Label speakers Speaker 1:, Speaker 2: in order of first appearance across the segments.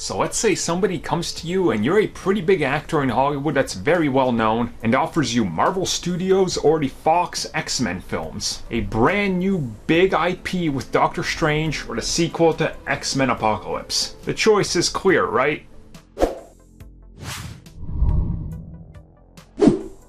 Speaker 1: So let's say somebody comes to you and you're a pretty big actor in Hollywood that's very well known and offers you Marvel Studios or the Fox X-Men films. A brand new big IP with Doctor Strange or the sequel to X-Men Apocalypse. The choice is clear, right?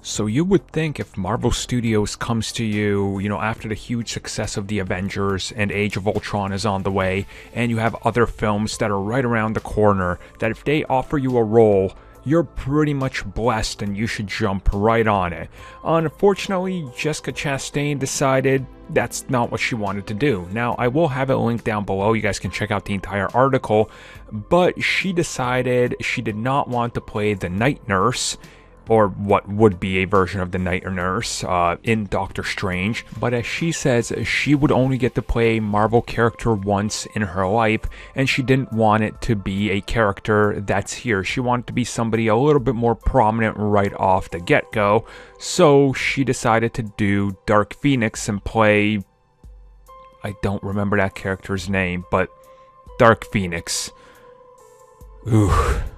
Speaker 1: So you would think if Marvel Studios comes to you, after the huge success of the Avengers and Age of Ultron is on the way, and you have other films that are right around the corner, that if they offer you a role, you're pretty much blessed and you should jump right on it. Unfortunately, Jessica Chastain decided that's not what she wanted to do. Now, I will have it linked down below. You guys can check out the entire article, but she decided she did not want to play the night nurse, or what would be a version of the night nurse in Doctor Strange. But as she says, she would only get to play a Marvel character once in her life, and she didn't want it to be a character that's here. She wanted to be somebody a little bit more prominent right off the get-go, so she decided to do Dark Phoenix and play... I don't remember that character's name, but Dark Phoenix. Ooh.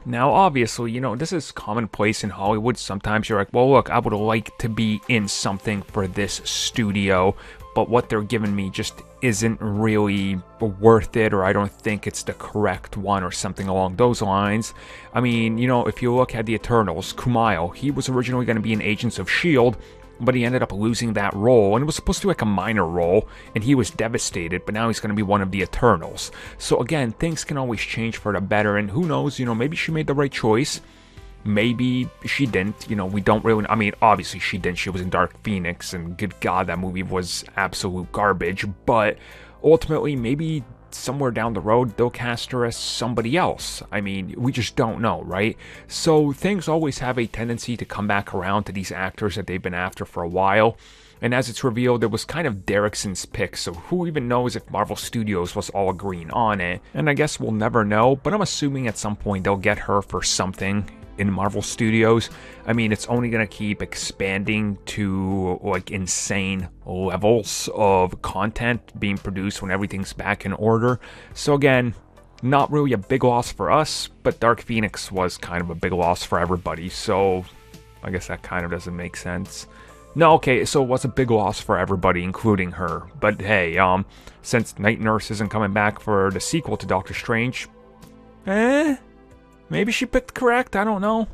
Speaker 1: Now, obviously, this is commonplace in Hollywood. Sometimes you're like, well, look, I would like to be in something for this studio, but what they're giving me just isn't really worth it, or I don't think it's the correct one, or something along those lines. I mean, if you look at the Eternals, Kumail, he was originally going to be in Agents of S.H.I.E.L.D., but he ended up losing that role, and it was supposed to be like a minor role, and he was devastated, but now he's going to be one of the Eternals. So again, things can always change for the better, and who knows, maybe she made the right choice, maybe she didn't, we don't really, obviously she didn't, she was in Dark Phoenix, and good God, that movie was absolute garbage, but ultimately, maybe somewhere down the road, they'll cast her as somebody else. We just don't know, right? So things always have a tendency to come back around to these actors that they've been after for a while. And as it's revealed, it was kind of Derrickson's pick, so who even knows if Marvel Studios was all agreeing on it? And I guess we'll never know, but I'm assuming at some point they'll get her for something in Marvel Studios. It's only going to keep expanding to insane levels of content being produced when everything's back in order. So again, not really a big loss for us, but Dark Phoenix was kind of a big loss for everybody, so I guess that kind of doesn't make sense. No, okay, so it was a big loss for everybody, including her. But hey, since Night Nurse isn't coming back for the sequel to Doctor Strange, maybe she picked correct, I don't know.